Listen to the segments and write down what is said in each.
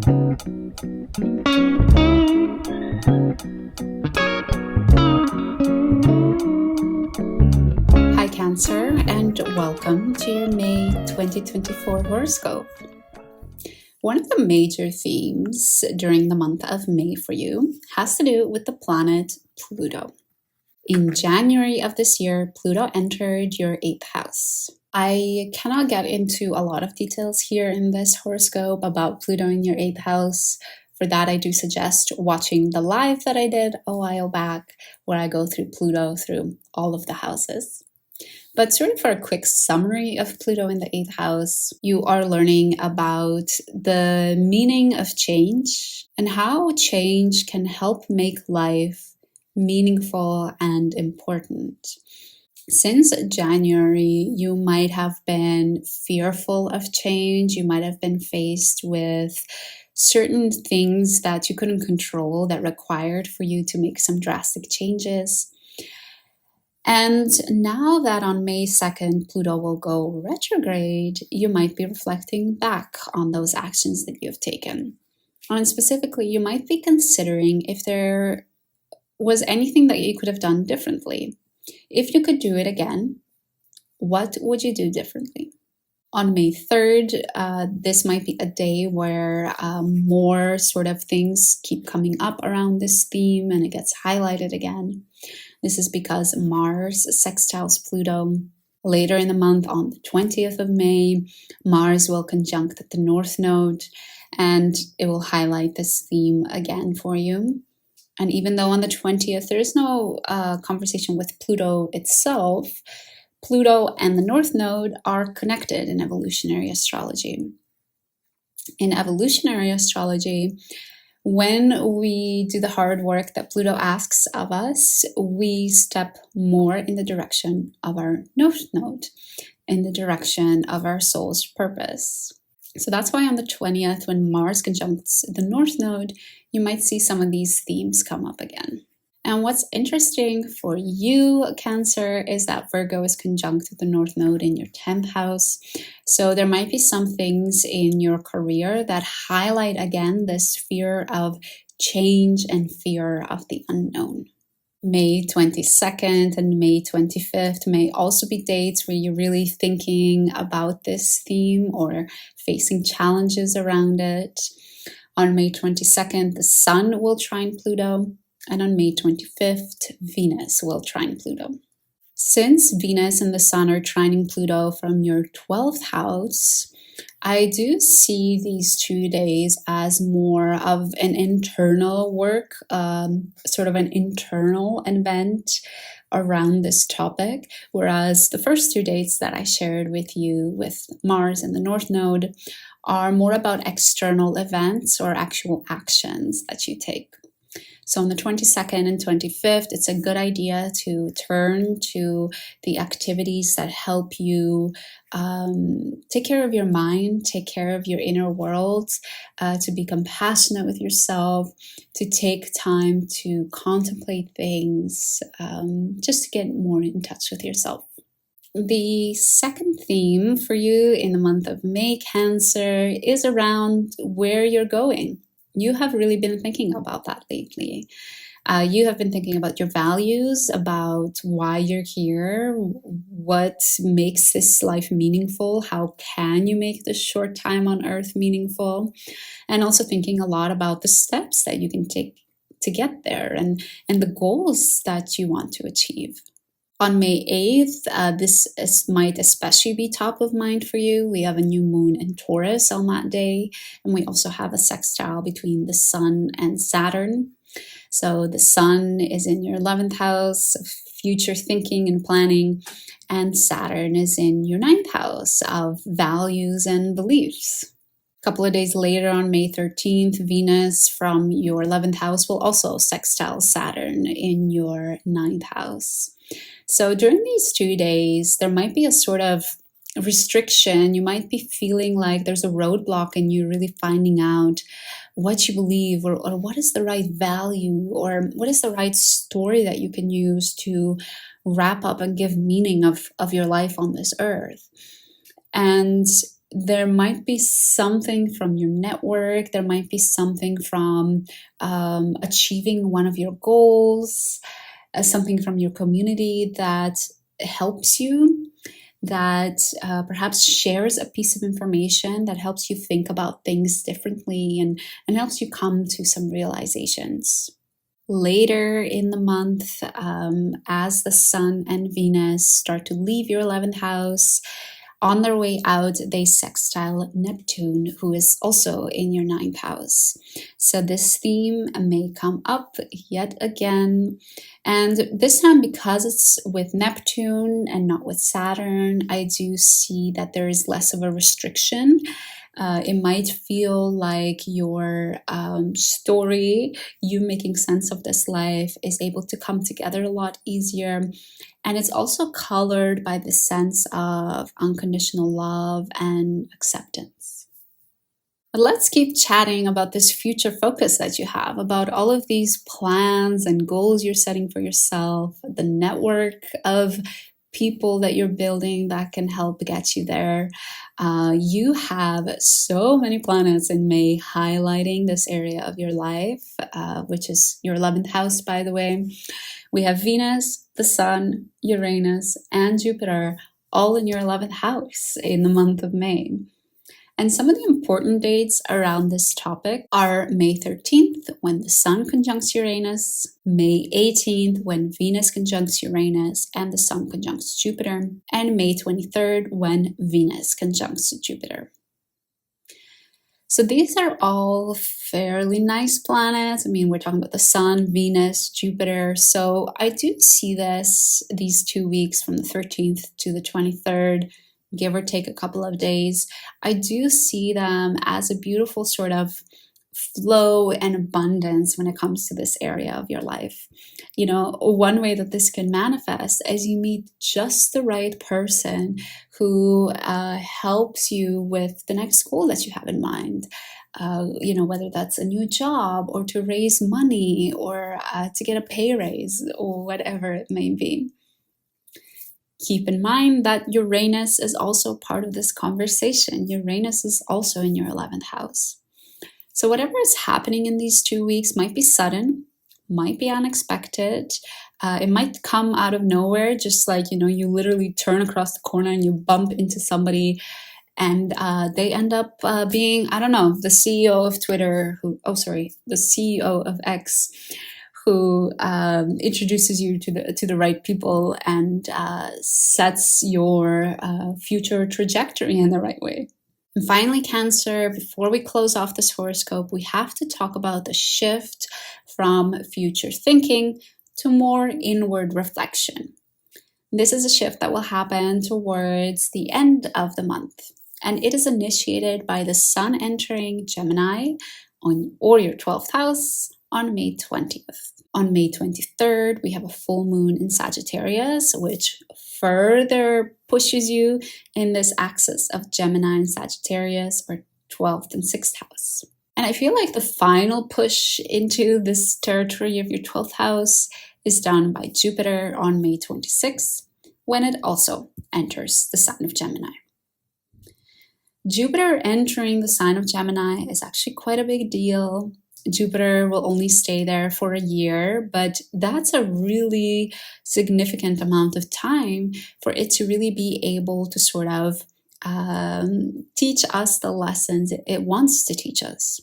Hi Cancer, and welcome to your May 2024 horoscope. One of the major themes during the month of May for you has to do with the planet Pluto. In January of this year, Pluto entered your 8th house. I cannot get into a lot of details here in this horoscope about Pluto in your 8th house. For that, I do suggest watching the live that I did a while back, where I go through Pluto through all of the houses. But sort of for a quick summary of Pluto in the 8th house, you are learning about the meaning of change and how change can help make life meaningful and important. Since January, you might have been fearful of change. You might have been faced with certain things that you couldn't control that required for you to make some drastic changes. And now that on May 2nd, Pluto will go retrograde, you might be reflecting back on those actions that you've taken. And specifically, you might be considering if there was anything that you could have done differently. If you could do it again, what would you do differently? On May 3rd, this might be a day where more sort of things keep coming up around this theme and it gets highlighted again. This is because Mars sextiles Pluto. Later in the month, on the 20th of May, Mars will conjunct the North Node, and it will highlight this theme again for you. And even though on the 20th there is no conversation with Pluto itself, Pluto and the North Node are connected in evolutionary astrology. In evolutionary astrology, when we do the hard work that Pluto asks of us, we step more in the direction of our North Node, in the direction of our soul's purpose. So that's why on the 20th, when Mars conjuncts the North Node, you might see some of these themes come up again. And what's interesting for you, Cancer, is that Virgo is conjunct with the North Node in your 10th house. So there might be some things in your career that highlight again this fear of change and fear of the unknown. May 22nd and May 25th may also be dates where you're really thinking about this theme or facing challenges around it. On May 22nd, the Sun will trine Pluto, and on May 25th, Venus will trine Pluto. Since Venus and the Sun are trining Pluto from your 12th house, I do see these 2 days as more of an internal work, sort of an internal event around this topic, whereas the first 2 dates that I shared with you with Mars and the North Node are more about external events or actual actions that you take. So on the 22nd and 25th, it's a good idea to turn to the activities that help you take care of your mind, take care of your inner world, to be compassionate with yourself, to take time to contemplate things, just to get more in touch with yourself. The second theme for you in the month of May, Cancer, is around where you're going. You have really been thinking about that lately. You have been thinking about your values, about why you're here, what makes this life meaningful, how can you make this short time on Earth meaningful, and also thinking a lot about the steps that you can take to get there and the goals that you want to achieve. On May 8th, might especially be top of mind for you. We have a new moon in Taurus on that day, and we also have a sextile between the Sun and Saturn. So the Sun is in your 11th house of future thinking and planning, and Saturn is in your 9th house of values and beliefs. A couple of days later, on May 13th, Venus from your 11th house will also sextile Saturn in your 9th house. So during these 2 days, there might be a sort of restriction. You might be feeling like there's a roadblock in you really finding out what you believe or what is the right value or what is the right story that you can use to wrap up and give meaning of your life on this earth. And there might be something from your network, there might be something from achieving one of your goals, something from your community that helps you, that perhaps shares a piece of information that helps you think about things differently and helps you come to some realizations. Later in the month, as the Sun and Venus start to leave your 11th house, on their way out, they sextile Neptune, who is also in your 9th house. So this theme may come up yet again. And this time, because it's with Neptune and not with Saturn, I do see that there is less of a restriction. It might feel like your story, you making sense of this life, is able to come together a lot easier. And it's also colored by the sense of unconditional love and acceptance. But let's keep chatting about this future focus that you have, about all of these plans and goals you're setting for yourself, the network of people that you're building that can help get you there. You have so many planets in May highlighting this area of your life, which is your 11th house, by the way. We have Venus, the Sun, Uranus, and Jupiter all in your 11th house in the month of May. And some of the important dates around this topic are May 13th, when the Sun conjuncts Uranus, May 18th, when Venus conjuncts Uranus and the Sun conjuncts Jupiter, and May 23rd, when Venus conjuncts Jupiter. So these are all fairly nice planets. I mean, we're talking about the Sun, Venus, Jupiter. So I do see these 2 weeks from the 13th to the 23rd, give or take a couple of days, I do see them as a beautiful sort of flow and abundance when it comes to this area of your life. You know, one way that this can manifest is you meet just the right person who helps you with the next goal that you have in mind. You know, whether that's a new job or to raise money or to get a pay raise or whatever it may be. Keep in mind that Uranus is also part of this conversation. Uranus is also in your 11th house. So whatever is happening in these 2 weeks might be sudden, might be unexpected. It might come out of nowhere, just like, you know, you literally turn across the corner and you bump into somebody and they end up being, I don't know, the CEO of Twitter, the CEO of X, who introduces you to the right people and sets your future trajectory in the right way. And finally, Cancer, before we close off this horoscope, we have to talk about the shift from future thinking to more inward reflection. This is a shift that will happen towards the end of the month, and it is initiated by the Sun entering Gemini or your 12th house on May 20th. On May 23rd, we have a full moon in Sagittarius, which further pushes you in this axis of Gemini and Sagittarius, or 12th and 6th house. And I feel like the final push into this territory of your 12th house is done by Jupiter on May 26th, when it also enters the sign of Gemini. Jupiter entering the sign of Gemini is actually quite a big deal. Jupiter will only stay there for a year, but that's a really significant amount of time for it to really be able to sort of teach us the lessons it wants to teach us.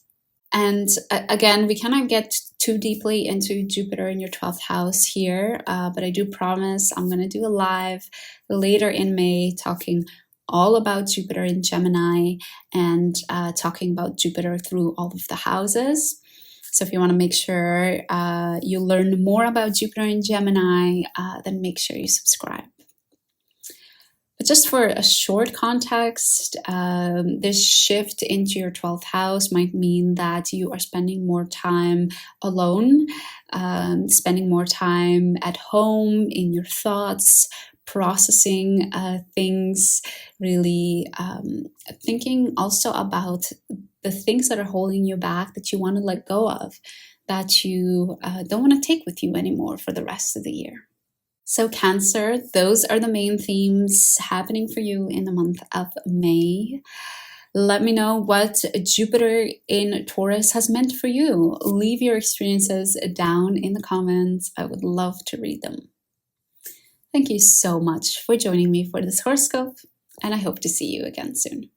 And again, we cannot get too deeply into Jupiter in your 12th house here, but I do promise I'm going to do a live later in May talking all about Jupiter in Gemini and talking about Jupiter through all of the houses. So if you want to make sure you learn more about Jupiter in Gemini, then make sure you subscribe. But just for a short context, this shift into your 12th house might mean that you are spending more time alone, spending more time at home in your thoughts, processing things, really thinking also about the things that are holding you back that you want to let go of, that you don't want to take with you anymore for the rest of the year. So Cancer, those are the main themes happening for you in the month of May. Let me know what Jupiter in Taurus has meant for you. Leave your experiences down in the comments. I would love to read them. Thank you so much for joining me for this horoscope, and I hope to see you again soon.